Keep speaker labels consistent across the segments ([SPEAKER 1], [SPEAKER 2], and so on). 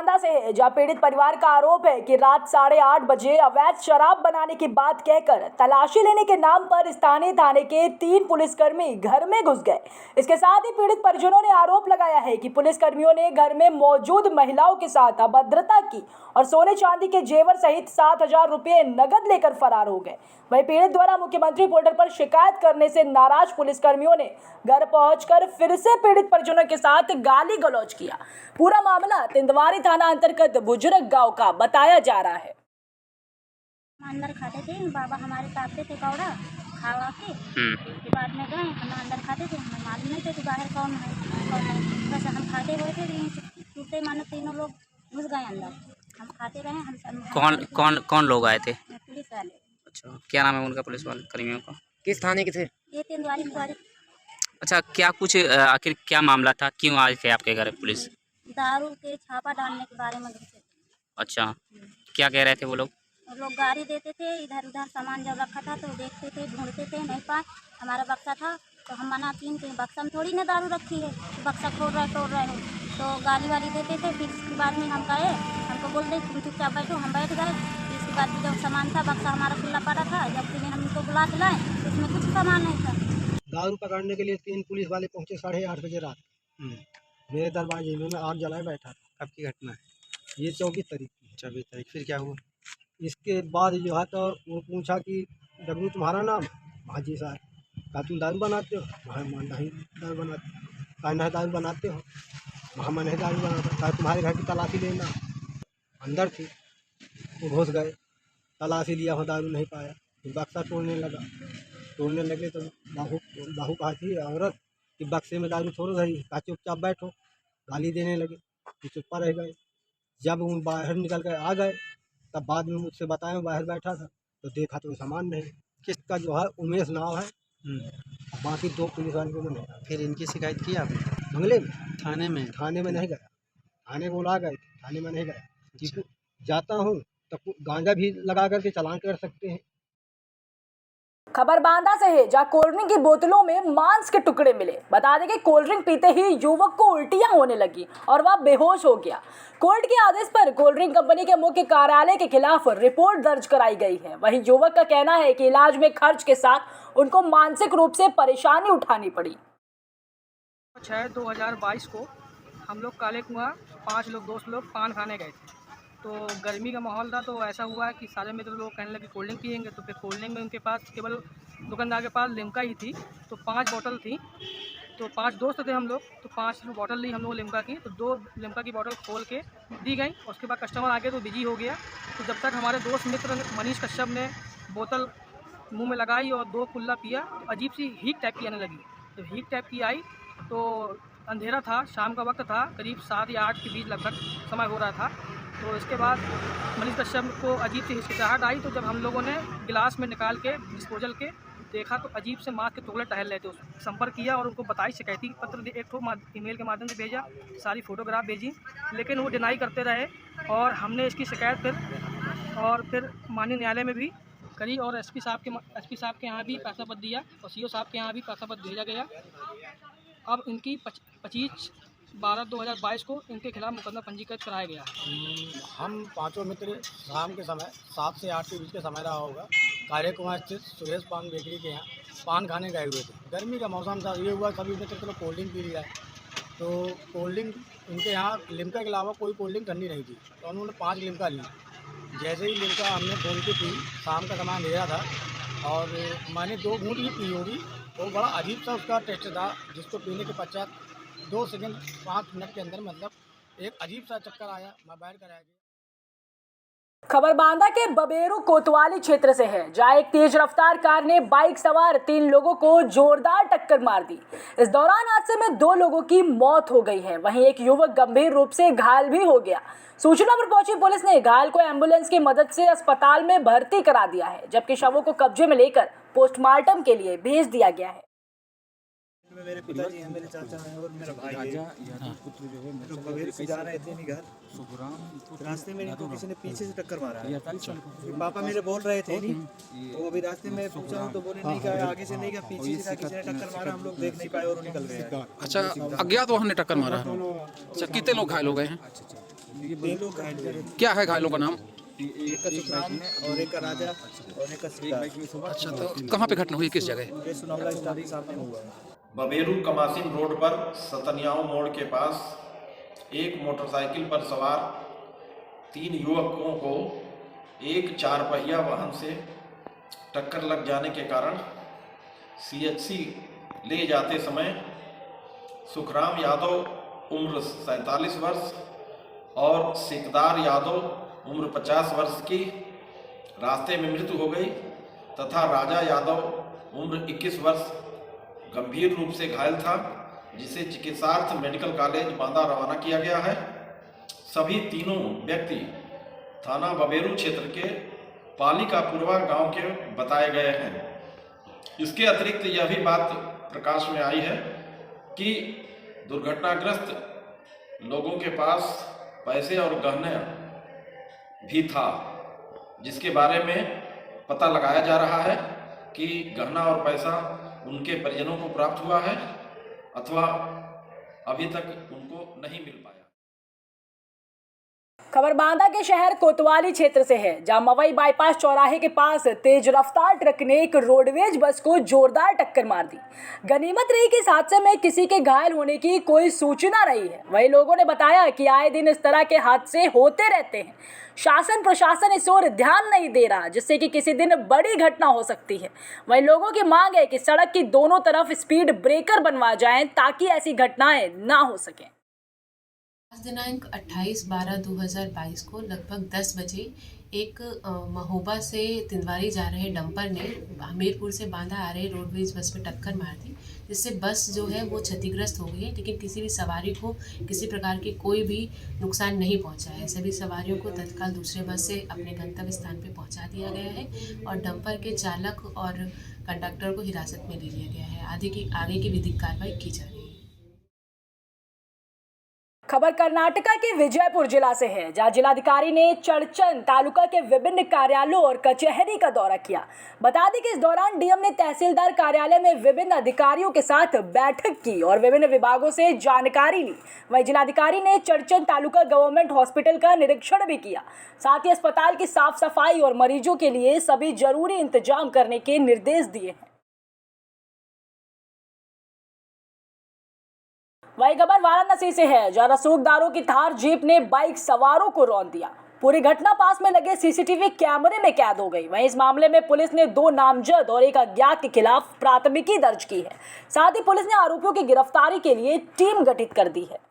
[SPEAKER 1] बांदा से है, जहां पीड़ित परिवार का आरोप है कि रात 8:30 बजे अवैध शराब बनाने की बात कहकर तलाशी लेने के नाम पर स्थानीय थाने के 3 पुलिसकर्मी घर में घुस गए। इसके साथ ही पीड़ित परिजनों ने आरोप लगाया है कि पुलिसकर्मियों ने घर में मौजूद महिलाओं के साथ अभद्रता की और सोने चांदी के जेवर सहित 7,000 रुपये नगद लेकर फरार हो गए। वहीं पीड़ित द्वारा मुख्यमंत्री पोर्टल पर शिकायत करने से नाराज पुलिसकर्मियों ने घर पहुंचकर फिर से पीड़ित परिजनों के साथ गाली गलौज किया। पूरा मामला तिंदवारी थाना अंतर्गत बुजुर्ग गांव का बताया जा रहा है।
[SPEAKER 2] अंदर खाते थे बाबा हमारे काटते थे कौड़ा खावा के बाद में गए हम अंदर खाते थे, हमें मालूम नहीं थे कि बाहर कौन है। बस हम खाते हुए थे, टूटे मानो तीनों लोग घुस गए अंदर, हम खाते रहे। हम
[SPEAKER 3] कौन लोग आए थे?
[SPEAKER 2] पुलिस वाले।
[SPEAKER 3] अच्छा, क्या नाम है उनका, पुलिस वाले कर्मियों का?
[SPEAKER 4] किस थाने के थे?
[SPEAKER 2] ये तिंदवारी।
[SPEAKER 3] अच्छा, क्या कुछ आखिर क्या मामला था, क्यों आए थे आपके घर पुलिस?
[SPEAKER 2] दारू के छापा डालने के बारे में घुसे थे।
[SPEAKER 3] अच्छा, क्या कह रहे थे वो लोग?
[SPEAKER 2] गाड़ी देते थे, इधर उधर सामान जब रखा था तो देखते थे, ढूंढते थे, नहीं पाए। हमारा बक्सा था तो हम मना किए कि बक्सा में थोड़ी ना दारू रखी है, बक्सा तोड़ रहे हो। तो गाली वाली देते थे। फिर इसके बाद में हम गए, हमको बोल दे तुम चुपचाप बैठो, हम बैठ गए। इसके बाद में जो सामान था बक्सा हमारा खुला पड़ा था, जब फिर हम उनको बुला के लाए तो इसमें कुछ सामान नहीं था।
[SPEAKER 4] दारू पकड़ने के लिए 3 पुलिस वाले पहुंचे 8:30 बजे रात। मेरे दरवाजे में मैं आग जलाए बैठा था।
[SPEAKER 5] कब की घटना है?
[SPEAKER 4] ये 24 तारीख की।
[SPEAKER 5] 24 तारीख। फिर क्या हुआ?
[SPEAKER 4] इसके बाद जो है तो वो पूछा कि डब्लू तुम्हारा नाम? हाँ जी सर। कहा तुम दारू बनाते हो? हाँ नहीं दारू बनाते। कहा नहीं दारू बनाते हो? हाँ मैं नहीं दारू बनाता। कहा तुम्हारे घर की तलाशी लेना। अंदर थी, वो घुस गए, तलाशी लिया, वहाँ दारू नहीं पाया। फिर बक्सा तोड़ने लगे तो बाहू कहा थी औरत कि बक्से में दारू थोड़ी रही। कहा चुपचाप बैठो। गाली देने लगे, फिर चुप्पा रह गए। जब वो बाहर निकल कर आ गए तब बाद में मुझसे बताया, बाहर बैठा था तो देखा तो सामान नहीं। किसका जो है उमेश नाम है, बाकी 2 पुलिस वाले को नहीं।
[SPEAKER 5] फिर इनकी शिकायत की आपने?
[SPEAKER 4] बंगले में?
[SPEAKER 5] थाने में?
[SPEAKER 4] थाने में नहीं गया। थाने बुला गए, थाने में नहीं गया।
[SPEAKER 5] अच्छा।
[SPEAKER 4] जाता हूँ तो गांजा भी लगा करके चालान कर सकते हैं।
[SPEAKER 1] खबर बांदा से है, जहां कोल्ड ड्रिंक की बोतलों में मांस के टुकड़े मिले। बता दें कि कोल्ड ड्रिंक पीते ही युवक को उल्टियां होने लगी और वह बेहोश हो गया। कोर्ट के आदेश पर कोल्ड ड्रिंक कंपनी के मुख्य कार्यालय के खिलाफ रिपोर्ट दर्ज कराई गई है। वहीं युवक का कहना है कि इलाज में खर्च के साथ उनको मानसिक रूप से परेशानी उठानी पड़ी।
[SPEAKER 6] 6/2022 को हम लोग काले कुआं 5 लोग दोस्त लोग पान खाने गए थे। तो गर्मी का माहौल था, तो ऐसा हुआ कि सारे मित्र लोग कहने लगे कोल्ड ड्रिंक पियेंगे। तो फिर कोल्ड ड्रिंक में उनके पास केवल दुकानदार के पास लिम्का ही थी, तो 5 बोतल थी। तो 5 दोस्त थे हम लोग, तो 5 बोतल ली हम लोग लिम्का की। तो 2 लिम्का की बोतल खोल के दी गई। उसके बाद कस्टमर आ गए तो बिजी हो गया। तो जब तक हमारे दोस्त मित्र मनीष कश्यप ने बोतल मुँह में लगाई और 2 कुल्ला पिया, तो अजीब सी हीट टाइप की आने लगी। तो हीट टाइप की आई तो अंधेरा था, शाम का वक्त था, करीब 7 या 8 के बीच लगभग समय हो रहा था। तो इसके बाद मनीष कश्यप को अजीब सी हिचकिचाहट आई। तो जब हम लोगों ने गिलास में निकाल के डिस्पोजल के देखा तो अजीब से मांस के टुकड़े टहल रहे थे। उस संपर्क किया और उनको बताई, शिकायती पत्र एक ठो ईमेल के माध्यम से भेजा, सारी फ़ोटोग्राफ भेजी, लेकिन वो डिनाई करते रहे। और हमने इसकी शिकायत फिर माननीय न्यायालय में भी करी और एसपी साहब के यहाँ भी पैसा पत्र दिया और सीओ साहब के यहाँ भी पैसा पत्र भेजा गया। अब इनकी 25/12/2022 को इनके खिलाफ मुकदमा पंजीकृत कराया गया।
[SPEAKER 7] हम 5 मित्र शाम के समय 7 से 8 के बीच का समय रहा होगा, काले कुआं स्थित सुरेश पान बेकरी के यहाँ पान खाने गए हुए थे। गर्मी का मौसम था, ये हुआ सभी मित्र चलो कोल्ड ड्रिंक पी लिया। तो कोल्ड ड्रिंक उनके यहाँ लिम्का के अलावा कोई कोल्ड ड्रिंक ठंडी नहीं थी, तो उन्होंने 5 लिम्का ली। जैसे ही लिम्का हमने खोल के पी, शाम का समय अंधेरा था और मैंने 2 घूंट ही पी होगी। वो बड़ा अजीब सा उसका टेस्ट था, जिसको पीने के पश्चात 2 सेकंड 5 मिनट के अंदर मतलब एक अजीब सा चक्कर आया, मैं बैठ कर आ गया।
[SPEAKER 1] खबर बांदा के बबेरू कोतवाली क्षेत्र से है, जहां एक तेज रफ्तार कार ने बाइक सवार 3 लोगों को जोरदार टक्कर मार दी। इस दौरान हादसे में 2 लोगों की मौत हो गई है, वहीं एक युवक गंभीर रूप से घायल भी हो गया। सूचना पर पहुंची पुलिस ने घायल को एम्बुलेंस की मदद से अस्पताल में भर्ती करा दिया है, जबकि शवों को कब्जे में लेकर पोस्टमार्टम के लिए भेज दिया गया है।
[SPEAKER 8] मेरे पिताजी हैं, मेरे चाचा हैं और मेरा भाई है। तो बबेरू से जा रहे थे नहीं घर, रास्ते में इनको किसी ने पीछे से टक्कर मारा है। पापा मेरे बोल रहे थे नहीं, वो अभी रास्ते में पूछा हूँ तो बोले नहीं कहा, आगे से नहीं कहा, पीछे से किसी ने टक्कर मारा, हम लोग देख नहीं पाए और निकल गए।
[SPEAKER 9] अच्छा, अज्ञात वाहन ने टक्कर मारा है। अच्छा, कितने लोग घायल हो गए हैं?
[SPEAKER 8] तीन लोग घायल हुए।
[SPEAKER 9] क्या है घायलों का नाम?
[SPEAKER 8] एक का सुखराम और एक का राजा और एक का सिद्धार्थ।
[SPEAKER 9] अच्छा, तो कहाँ पे घटना हुई, किस जगह?
[SPEAKER 8] ये सुनौला स्टाफ के सामने हुआ है।
[SPEAKER 10] बबेरू कमासिन रोड पर सतनियाओं मोड़ के पास एक मोटरसाइकिल पर सवार 3 युवकों को एक 4 पहिया वाहन से टक्कर लग जाने के कारण CHC ले जाते समय सुखराम यादव उम्र 47 वर्ष और सिकदार यादव उम्र 50 वर्ष की रास्ते में मृत्यु हो गई तथा राजा यादव उम्र 21 वर्ष गंभीर रूप से घायल था, जिसे चिकित्सार्थ मेडिकल कॉलेज बांदा रवाना किया गया है। सभी तीनों व्यक्ति थाना बबेरू क्षेत्र के पालिकापुरवा गांव के बताए गए हैं। इसके अतिरिक्त यह भी बात प्रकाश में आई है कि दुर्घटनाग्रस्त लोगों के पास पैसे और गहने भी था, जिसके बारे में पता लगाया जा रहा है कि गहना और पैसा उनके परिजनों को प्राप्त हुआ है अथवा अभी तक उनको नहीं मिल पाया।
[SPEAKER 1] खबर बांदा के शहर कोतवाली क्षेत्र से है, जहां मवई बाईपास चौराहे के पास तेज रफ्तार ट्रक ने एक रोडवेज बस को जोरदार टक्कर मार दी। गनीमत रही कि इस हादसे में किसी के घायल होने की कोई सूचना नहीं है। वहीं लोगों ने बताया कि आए दिन इस तरह के हादसे होते रहते हैं। शासन प्रशासन इस ओर ध्यान नहीं दे रहा, जिससे कि किसी दिन बड़ी घटना हो सकती है। वहीं लोगों की मांग है कि सड़क की दोनों तरफ स्पीड ब्रेकर बनवा जाएं ताकि ऐसी घटनाएं ना हो सकें।
[SPEAKER 11] आज दिनांक 28/12/2022 को लगभग 10 बजे एक महोबा से तिंदवारी जा रहे डंपर ने हमीरपुर से बांदा आ रहे रोडवेज बस में टक्कर मार दी, जिससे बस जो है वो क्षतिग्रस्त हो गई है, लेकिन किसी भी सवारी को किसी प्रकार की कोई भी नुकसान नहीं पहुंचा है। सभी सवारियों को तत्काल दूसरे बस से अपने गंतव्य स्थान पर पहुंचा दिया गया है और डंपर के चालक और कंडक्टर को हिरासत में ले लिया गया है। आगे की विधिक कार्रवाई की जा रही है।
[SPEAKER 1] खबर कर्नाटका के विजयपुर जिला से है, जहां जिलाधिकारी ने चड़चन तालुका के विभिन्न कार्यालयों और कचहरी का दौरा किया। बता दें कि इस दौरान डीएम ने तहसीलदार कार्यालय में विभिन्न अधिकारियों के साथ बैठक की और विभिन्न विभागों से जानकारी ली। वहीं जिलाधिकारी ने चड़चन तालुका गवर्नमेंट हॉस्पिटल का निरीक्षण भी किया। साथ ही अस्पताल की साफ सफाई और मरीजों के लिए सभी जरूरी इंतजाम करने के निर्देश दिए हैं। वही खबर वाराणसी से है, जहां रसूखदारों की थार जीप ने बाइक सवारों को रौंद दिया। पूरी घटना पास में लगे सीसीटीवी कैमरे में कैद हो गई। वहीं इस मामले में पुलिस ने 2 नामजद और एक अज्ञात के खिलाफ प्राथमिकी दर्ज की है। साथ ही पुलिस ने आरोपियों की गिरफ्तारी के लिए टीम गठित कर दी है।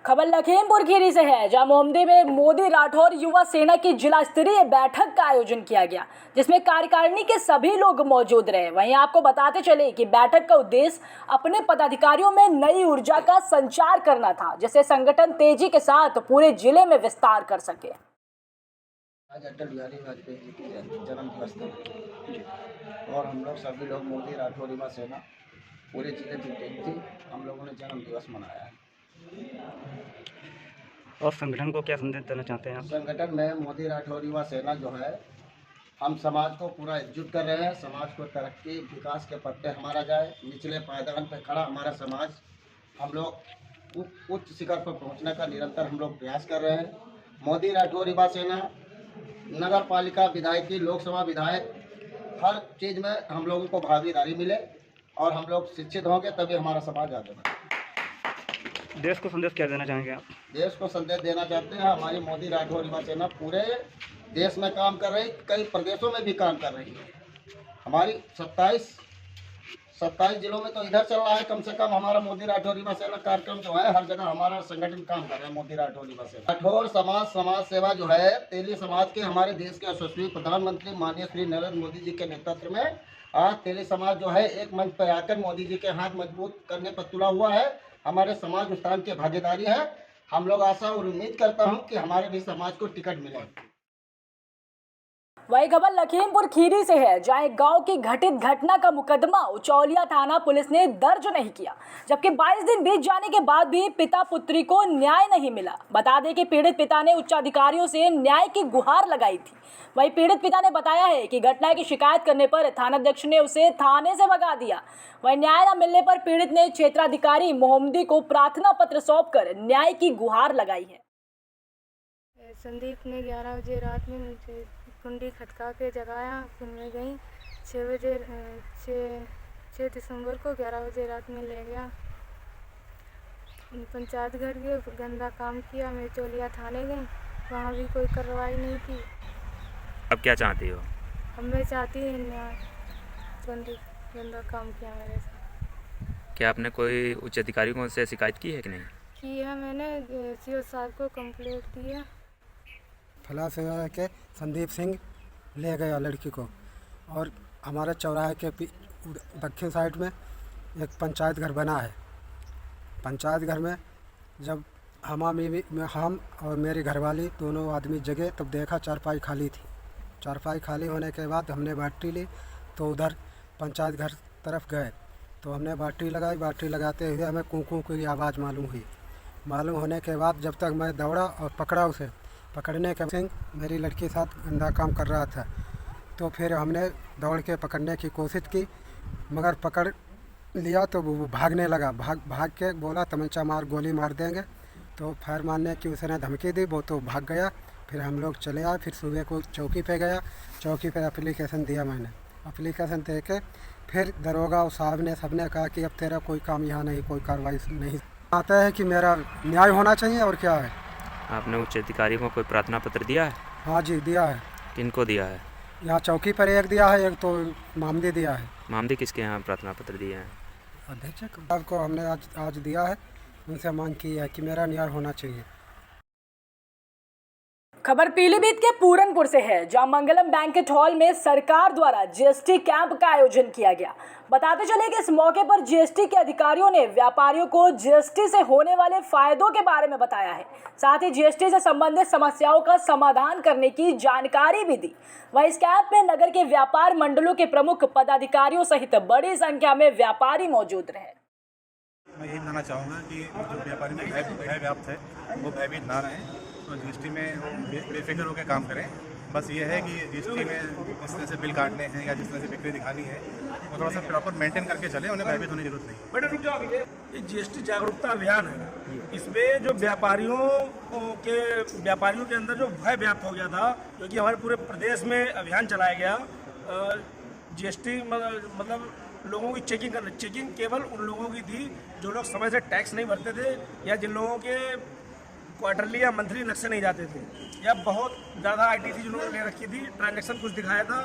[SPEAKER 1] खबर लखीमपुर खीरी से है, जहां मोहम्मदी में मोदी राठौर युवा सेना की जिला स्तरीय बैठक का आयोजन किया गया, जिसमें कार्यकारिणी के सभी लोग मौजूद रहे। वहीं आपको बताते चले कि बैठक का उद्देश्य अपने पदाधिकारियों में नई ऊर्जा का संचार करना था, जिससे संगठन तेजी के साथ पूरे जिले में विस्तार कर सके।
[SPEAKER 7] आज अटल बिहारी वाजपेयी जी की जन्म दिवस था और हम लोग सभी लोग मोदी राठौर युवा सेना पूरे जिले की टीम थी। हम लोगों ने जन्म दिवस मनाया है।
[SPEAKER 12] और संगठन को क्या संदेश देना चाहते हैं आप?
[SPEAKER 7] संगठन में मोदी राठौर युवा सेना जो है, हम समाज को पूरा एकजुट कर रहे हैं। समाज को तरक्की विकास के पथ पे हमारा जाए, निचले पायदान पे खड़ा हमारा समाज, हम लोग उच्च शिखर पर पहुंचने का निरंतर हम लोग प्रयास कर रहे हैं। मोदी राठौर युवा सेना नगर पालिका विधायकी, लोकसभा विधायक, हर चीज़ में हम लोगों को भागीदारी मिले और हम लोग शिक्षित होंगे तभी हमारा समाज आगे बढ़े।
[SPEAKER 12] देश को संदेश क्या देना चाहेंगे आप?
[SPEAKER 7] देश को संदेश देना चाहते हैं, हमारी मोदी राठौर युवा सेना पूरे देश में काम कर रही, कई प्रदेशों में भी काम कर रही है। हमारी 27 जिलों में तो इधर चल रहा है। कम से कम हमारा मोदी राठौर युवा सेना कार्यक्रम जो है, हर जगह हमारा संगठन काम कर रहा है। मोदी राठौर युवा सेना राठौर समाज सेवा जो है, तेली समाज के हमारे देश के यशस्वी प्रधानमंत्री माननीय श्री नरेंद्र मोदी जी के नेतृत्व में आज तेली समाज जो है एक मंच पर आकर मोदी जी के हाथ मजबूत करने पर तुला हुआ है। हमारे समाज उत्थान की भागीदारी है। हम लोग आशा और उम्मीद करता हूं कि हमारे भी समाज को टिकट मिले।
[SPEAKER 1] वही खबर लखीमपुर खीरी से है, जहां एक गांव की घटित घटना का मुकदमा उचौलिया थाना पुलिस ने दर्ज नहीं किया, जबकि 22 दिन बीत जाने के बाद भी पिता पुत्री को न्याय नहीं मिला। बता दें कि पीड़ित पिता ने उच्चाधिकारियों से न्याय की गुहार लगाई थी। वहीं पीड़ित पिता ने बताया है कि घटना की शिकायत करने पर थानाध्यक्ष ने उसे थाने से भगा दिया। वहीं न्याय न मिलने पर पीड़ित ने क्षेत्राधिकारी मोहम्मदी को प्रार्थना पत्र सौंपकर न्याय की गुहार लगाई है।
[SPEAKER 13] संदीप ने 11 बजे रात में मुझे कुंडी खटका के जगाया, फिर मैं गई 6 दिसंबर को 11 बजे रात में ले गया पंचायत घर के, गंदा काम किया। मैं चौलिया थाने गई, वहाँ भी कोई कार्रवाई नहीं की।
[SPEAKER 3] अब क्या चाहती हो?
[SPEAKER 13] अब मैं चाहती हूँ न्याय, गंदा काम किया मेरे साथ।
[SPEAKER 3] क्या आपने कोई उच्च अधिकारियों से शिकायत की है कि नहीं?
[SPEAKER 13] की है, मैंने सीओ साहब को कंप्लेंट दी है।
[SPEAKER 4] फला से के संदीप सिंह ले गया लड़की को, और हमारे चौराहे के दक्षिण साइड में एक पंचायत घर बना है। पंचायत घर में जब हम और मेरी घरवाली दोनों आदमी जगे, तब देखा चारपाई खाली थी। चारपाई खाली होने के बाद हमने बाल्टी ली, तो उधर पंचायत घर तरफ गए, तो हमने बाल्टी लगाई। बाल्टी लगाते हुए हमें कूकू की आवाज़ मालूम हुई। मालूम होने के बाद जब तक मैं दौड़ा और पकड़ा उसे, पकड़ने के सिंह मेरी लड़की के साथ गंदा काम कर रहा था, तो फिर हमने दौड़ के पकड़ने की कोशिश की, मगर पकड़ लिया तो वो भागने लगा। भाग के बोला तमंचा मार, गोली मार देंगे, तो फायर मारने की उसने धमकी दी। वो तो भाग गया। फिर हम लोग चले आए। फिर सुबह को चौकी पे गया, चौकी पे एप्लीकेशन दिया मैंने। एप्लीकेशन दे के फिर दरोगा और साहब ने सबने कहा कि अब तेरा कोई काम यहाँ नहीं, कोई कार्रवाई नहीं। आता है कि मेरा न्याय होना चाहिए, और क्या है।
[SPEAKER 3] आपने उच्च अधिकारी को कोई प्रार्थना पत्र दिया है?
[SPEAKER 4] हाँ जी, दिया है।
[SPEAKER 3] किनको दिया है?
[SPEAKER 4] यहाँ चौकी पर एक दिया है, एक तो मामदी दिया है।
[SPEAKER 3] मामदी किसके यहाँ प्रार्थना पत्र दिए हैं?
[SPEAKER 4] अध्यक्ष को हमने आज दिया है। उनसे मांग की है कि मेरा न्याय होना चाहिए।
[SPEAKER 1] खबर पीलीभीत के पूरनपुर से है, जहां मंगलम बैंकेट हॉल में सरकार द्वारा जीएसटी कैंप का आयोजन किया गया। बताते चले कि इस मौके पर जीएसटी के अधिकारियों ने व्यापारियों को जीएसटी से होने वाले फायदों के बारे में बताया है। साथ ही जीएसटी से संबंधित समस्याओं का समाधान करने की जानकारी भी दी। वहीं इस कैंप में नगर के व्यापार मंडलों के प्रमुख पदाधिकारियों सहित बड़ी संख्या में व्यापारी मौजूद रहे।
[SPEAKER 14] मैं यही कहना चाहूँगा कि जो व्यापारी में भय व्याप्त है वो भयभीत ना रहें, तो जीएसटी में बेफिक्र होकर काम करें। बस ये है कि जीएसटी में जिस तरह से बिल काटने हैं या जिस तरह से बिक्री दिखानी है वो थोड़ा सा प्रॉपर मेंटेन करके चले, उन्हें भयभीत होने की जरूरत नहीं।
[SPEAKER 7] ये जीएसटी जागरूकता अभियान है। इसमें जो व्यापारियों के अंदर जो भय व्याप्त हो गया था, क्योंकि हमारे पूरे प्रदेश में अभियान चलाया गया। जीएसटी मतलब लोगों की चेकिंग केवल उन लोगों की थी जो लोग समय से टैक्स नहीं भरते थे, या जिन लोगों के क्वार्टरली या मंथली नक्शे नहीं जाते थे, या बहुत ज़्यादा आईटीसी जिन्होंने ले रखी थी, ट्रांजैक्शन कुछ दिखाया था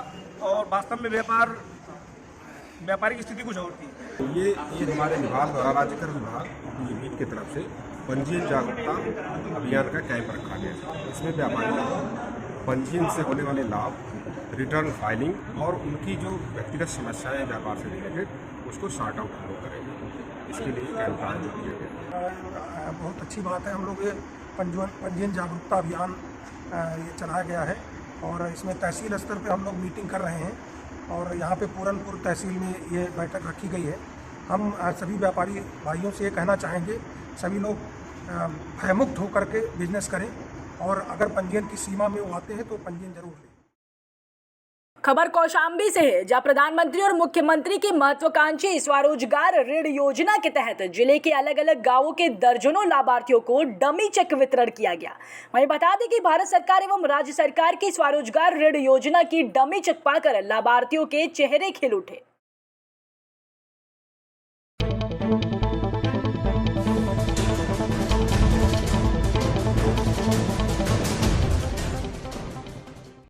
[SPEAKER 7] और वास्तव में व्यापारी की स्थिति कुछ और थी।
[SPEAKER 15] ये हमारे विभाग द्वारा राज्य कर विभाग पीलीभीत की तरफ से पंजीयन जागरूकता अभियान का कैंप रखा गया था। इसमें व्यापारियों को पंजीयन से होने वाले लाभ, रिटर्न फाइलिंग और उनकी जो व्यक्तिगत समस्याएं व्यापार से रिलेटेड उसको सॉर्ट आउट हम लोग करेंगे। इसके लिए कैंप का आयोजन किया गया।
[SPEAKER 7] बहुत अच्छी बात है। हम लोग ये पंजीयन जागरूकता अभियान ये चलाया गया है, और इसमें तहसील स्तर पे हम लोग मीटिंग कर रहे हैं, और यहाँ पे पूरनपुर तहसील में ये बैठक रखी गई है। हम सभी व्यापारी भाइयों से ये कहना चाहेंगे, सभी लोग भयमुक्त होकर के बिजनेस करें, और अगर पंजीयन की सीमा में वो आते हैं तो पंजीयन जरूर लें।
[SPEAKER 1] खबर कौशाम्बी से है, जहां प्रधानमंत्री और मुख्यमंत्री की महत्वाकांक्षी स्वरोजगार ऋण योजना के तहत जिले के अलग अलग गांवों के दर्जनों लाभार्थियों को डमी चेक वितरण किया गया। वहीं बता दें कि भारत सरकार एवं राज्य सरकार की स्वरोजगार ऋण योजना की डमी चेक पाकर लाभार्थियों के चेहरे खिल उठे।